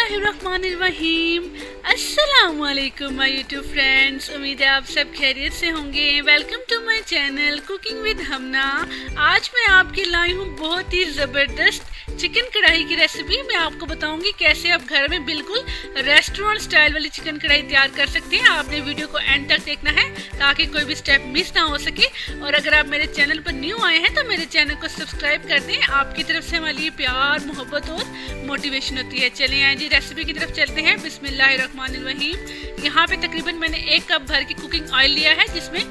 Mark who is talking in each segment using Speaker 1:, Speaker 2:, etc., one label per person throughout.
Speaker 1: बिस्मिल्लाहिर्रहमानिर्रहीम। अस्सलामुअलैकुम my YouTube friends, उम्मीद है आप सब खैरियत से होंगे। Welcome to my channel cooking with Hamna. आज मैं आपके लाई हूँ बहुत ही ज़बरदस्त चिकन कढ़ाई की रेसिपी। मैं आपको बताऊंगी कैसे आप घर में बिल्कुल रेस्टोरेंट स्टाइल वाली चिकन कढ़ाई तैयार कर सकते हैं। आपने वीडियो को एंड तक देखना है ताकि कोई भी स्टेप मिस ना हो सके। और अगर आप मेरे चैनल पर न्यू आए हैं तो मेरे चैनल को सब्सक्राइब कर दें। आपकी तरफ से हमारे लिए प्यार, मोहब्बत और मोटिवेशन होती है। चलिए आए जी रेसिपी की तरफ चलते हैं। बिस्मिल्लाहिर्रहमानिर्रहीम। यहाँ पे तकरीबन मैंने 1 कप भर की कुकिंग ऑयल लिया है, जिसमें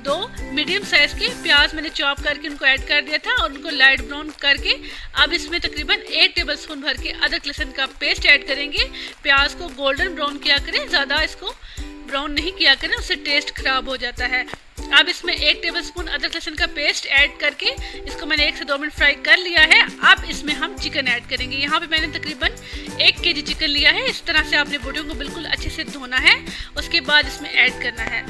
Speaker 1: 2 मीडियम साइज के प्याज मैंने चॉप करके उनको ऐड कर दिया था और उनको लाइट ब्राउन करके अब इसमें तकरीबन 1 टेबलस्पून भर के अदरक लहसुन का पेस्ट ऐड करेंगे। प्याज को गोल्डन ब्राउन किया करें, ज़्यादा इसको ब्राउन नहीं किया करें, उससे टेस्ट खराब हो जाता है। अब इसमें 1 टेबलस्पून अदरक लहसुन का पेस्ट ऐड करके इसको मैंने 1 से 2 मिनट फ्राई कर लिया है। अब इसमें हम चिकन ऐड करेंगे। यहाँ पे मैंने तकरीबन 1 केजी चिकन लिया है। इस तरह से आपने बॉडियों को बिल्कुल अच्छे से धोना है। उसके बाद इसमें ऐड करना है।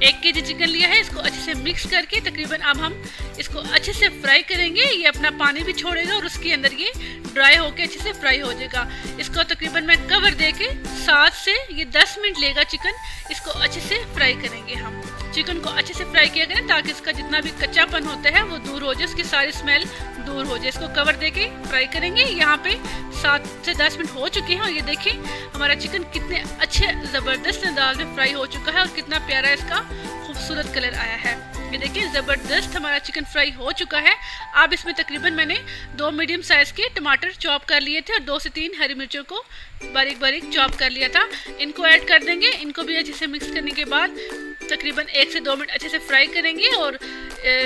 Speaker 1: 1 केजी चिकन लिया है, इसको अच्छे से मिक्स करके तकरीबन अब हम इसको अच्छे से फ्राई करेंगे। ये अपना पानी भी छोड़ेगा और उसके अंदर ये ड्राई होके अच्छे से फ्राई हो जाएगा। इसको तकरीबन मैं कवर देके 7 से 10 मिनट लेगा चिकन। इसको अच्छे से फ्राई करेंगे। हम चिकन को अच्छे से फ्राई किया करें ताकि इसका जितना भी कच्चापन होता है वो दूर हो जाए, उसकी सारी स्मेल दूर हो जाए। इसको कवर देके फ्राई करेंगे। यहाँ पे 7 से 10 मिनट हो चुके हैं और ये देखिए हमारा चिकन कितने अच्छे ज़बरदस्त अंदाज में फ्राई हो चुका है और कितना प्यारा इसका खूबसूरत कलर आया है। ये देखिए ज़बरदस्त हमारा चिकन फ्राई हो चुका है। अब इसमें तकरीबन मैंने 2 मीडियम साइज़ के टमाटर चॉप कर लिए थे और 2 से 3 हरी मिर्चों को बारीक बारीक चॉप कर लिया था। इनको ऐड कर देंगे। इनको भी अच्छे से मिक्स करने के बाद तकरीबन 1 से 2 मिनट अच्छे से फ्राई करेंगे और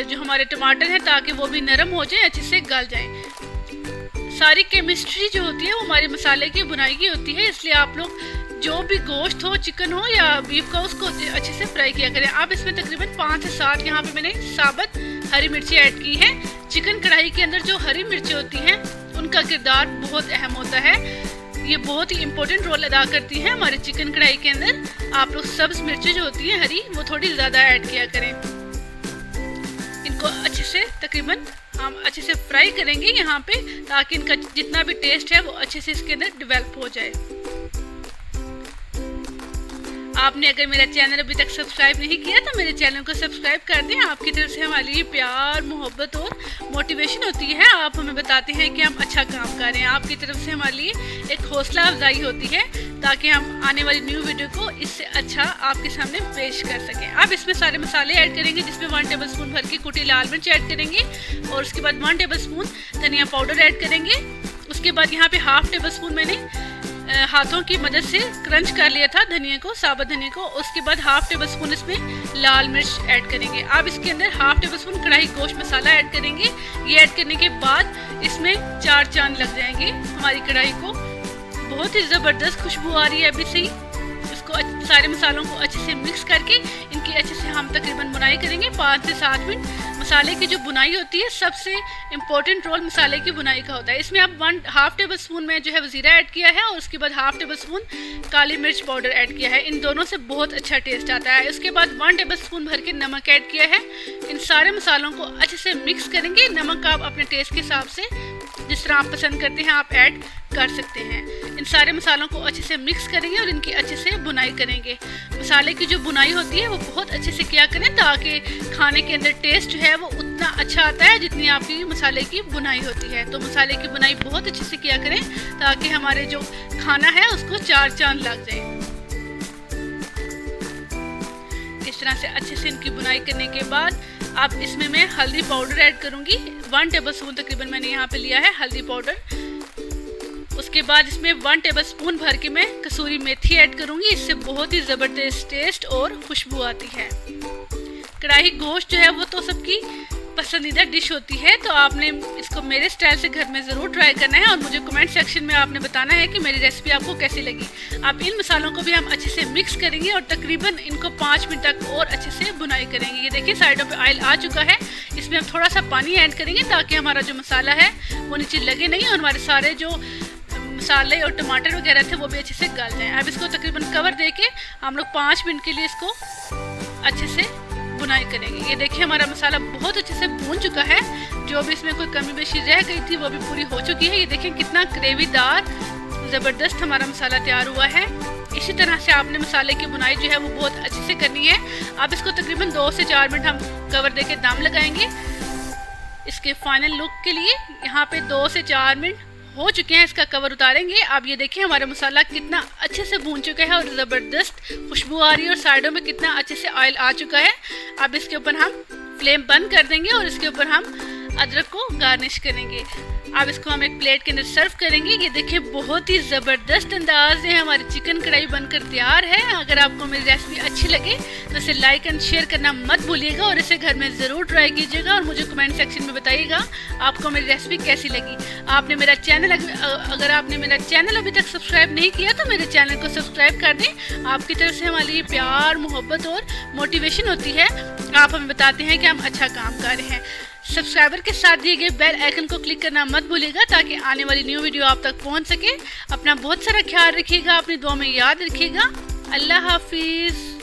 Speaker 1: जो हमारे टमाटर हैं ताकि वो भी नरम हो जाए, अच्छे से गल जाएं। सारी केमिस्ट्री जो होती है वो हमारे मसाले की बुनाई की होती है, इसलिए आप लोग जो भी गोश्त हो, चिकन हो या बीफ का, उसको अच्छे से फ्राई किया करें। अब इसमें तकरीबन 5 से 7 यहाँ पे मैंने साबुत हरी मिर्ची ऐड की है। चिकन कढ़ाई के अंदर जो हरी मिर्ची होती हैं उनका किरदार बहुत अहम होता है। ये बहुत ही इम्पोर्टेंट रोल अदा करती हैं हमारे चिकन कढ़ाई के अंदर। आप लोग सब्ज मिर्ची जो होती है हरी, वो थोड़ी ज़्यादा ऐड किया करें। इनको अच्छे से तकरीबन हम अच्छे से फ्राई करेंगे यहाँ पे ताकि इनका जितना भी टेस्ट है वो अच्छे से इसके अंदर डेवलप हो जाए। आपने अगर मेरा चैनल अभी तक सब्सक्राइब नहीं किया तो मेरे चैनल को सब्सक्राइब कर दें। आपकी तरफ से हमारे लिए प्यार, मोहब्बत और मोटिवेशन होती है। आप हमें बताते हैं कि हम अच्छा काम कर रहे हैं। आपकी तरफ से हमारे लिए एक हौसला अफजाई होती है ताकि हम आने वाली न्यू वीडियो को इससे अच्छा आपके सामने पेश कर सकें। अब इसमें सारे मसाले ऐड करेंगे, जिसमें 1 टेबलस्पून भर की कुटी लाल मिर्च ऐड करेंगे और उसके बाद 1 टेबलस्पून धनिया पाउडर ऐड करेंगे। उसके बाद यहाँ पे 1/2 टेबलस्पून मैंने हाथों की मदद से क्रंच कर लिया था धनिया को, साबुत धनिया को। उसके बाद 1/2 टेबलस्पून इसमें लाल मिर्च ऐड करेंगे। अब इसके अंदर 1/2 टेबलस्पून कढ़ाई गोश्त मसाला ऐड करेंगे। ये ऐड करने के बाद इसमें 4 चांद लग जाएंगे हमारी कढ़ाई को। बहुत ही ज़बरदस्त खुशबू आ रही है अभी से ही। इसको सारे मसालों को अच्छे से मिक्स करके इनकी अच्छे से हम तकरीबन बुनाई करेंगे 5 से 7 मिनट। मसाले की जो बुनाई होती है, सबसे इम्पोर्टेंट रोल मसाले की बुनाई का होता है। इसमें अब 1/2 टेबलस्पून में जो है ज़ीरा ऐड किया है और उसके बाद 1/2 टेबलस्पून काली मिर्च पाउडर ऐड किया है। इन दोनों से बहुत अच्छा टेस्ट आता है। उसके बाद 1 टेबलस्पून भर के नमक ऐड किया है। इन सारे मसालों को अच्छे से मिक्स करेंगे। नमक आप अपने टेस्ट के हिसाब से जिस तरह आप पसंद करते हैं आप ऐड कर सकते हैं। इन सारे मसालों को अच्छे से मिक्स करेंगे और इनकी अच्छे से बुनाई करेंगे। मसाले की जो बुनाई होती है वो बहुत अच्छे से किया करें ताकि खाने के अंदर टेस्ट जो है वो उतना अच्छा आता है जितनी आपकी मसाले की बुनाई होती है। तो मसाले की बुनाई बहुत अच्छे से किया करें ताकि हमारे जो खाना है उसको 4 चांद लग जाए। इस तरह से अच्छे से इनकी बुनाई करने के बाद अब इसमें मैं हल्दी पाउडर ऐड करूंगी। 1 टेबलस्पून तकरीबन मैंने यहाँ पे लिया है हल्दी पाउडर। उसके बाद इसमें 1 टेबलस्पून भर के मैं कसूरी मेथी ऐड करूंगी। इससे बहुत ही ज़बरदस्त टेस्ट और खुशबू आती है। कढ़ाई गोश्त जो है वो तो सबकी पसंदीदा डिश होती है, तो आपने इसको मेरे स्टाइल से घर में ज़रूर ट्राई करना है और मुझे कमेंट सेक्शन में आपने बताना है कि मेरी रेसिपी आपको कैसी लगी। अब इन मसालों को भी हम अच्छे से मिक्स करेंगे और तकरीबन इनको 5 मिनट तक और अच्छे से बुनाई करेंगे। ये देखिए साइडों पे ऑयल आ चुका है। इसमें हम थोड़ा सा पानी ऐड करेंगे ताकि हमारा जो मसाला है वो नीचे लगे नहीं और हमारे सारे जो मसाले और टमाटर वगैरह थे वो भी अच्छे से गल जाएँ। अब इसको तकरीबन कवर दे के हम लोग 5 मिनट के लिए इसको अच्छे से बुनाई करेंगे। ये देखिए हमारा मसाला बहुत अच्छे से भून चुका है। जो भी इसमें कोई कमी बेशी रह गई थी वो भी पूरी हो चुकी है। ये देखिए कितना ग्रेवीदार ज़बरदस्त हमारा मसाला तैयार हुआ है। इसी तरह से आपने मसाले की बुनाई जो है वो बहुत अच्छे से करनी है। अब इसको तकरीबन 2 से 4 मिनट हम कवर देके दम लगाएंगे। इसके फाइनल लुक के लिए यहाँ पे 2 से 4 मिनट हो चुके हैं, इसका कवर उतारेंगे। अब ये देखिए हमारा मसाला कितना अच्छे से भून चुका है और ज़बरदस्त खुशबू आ रही है और साइडों में कितना अच्छे से ऑयल आ चुका है। अब इसके ऊपर हम फ्लेम बंद कर देंगे और इसके ऊपर हम अदरक को गार्निश करेंगे। अब इसको हम एक प्लेट के अंदर सर्व करेंगे। ये देखिए बहुत ही ज़बरदस्त अंदाज में हमारी चिकन कढ़ाई बनकर तैयार है। अगर आपको मेरी रेसिपी अच्छी लगे तो इसे लाइक एंड शेयर करना मत भूलिएगा और इसे घर में ज़रूर ट्राई कीजिएगा और मुझे कमेंट सेक्शन में बताइएगा आपको मेरी रेसिपी कैसी लगी। आपने मेरा चैनल अगर आपने मेरा चैनल अभी तक सब्सक्राइब नहीं किया तो मेरे चैनल को सब्सक्राइब कर दें। आपकी तरफ से हमारे लिए प्यार, मोहब्बत और मोटिवेशन होती है। आप हमें बताते हैं कि हम अच्छा काम कर रहे हैं। सब्सक्राइबर के साथ दिए गए बेल आइकन को क्लिक करना मत भूलिएगा ताकि आने वाली न्यू वीडियो आप तक पहुंच सके। अपना बहुत सारा ख्याल रखिएगा, अपनी दुआ में याद रखिएगा। अल्लाह हाफिज़।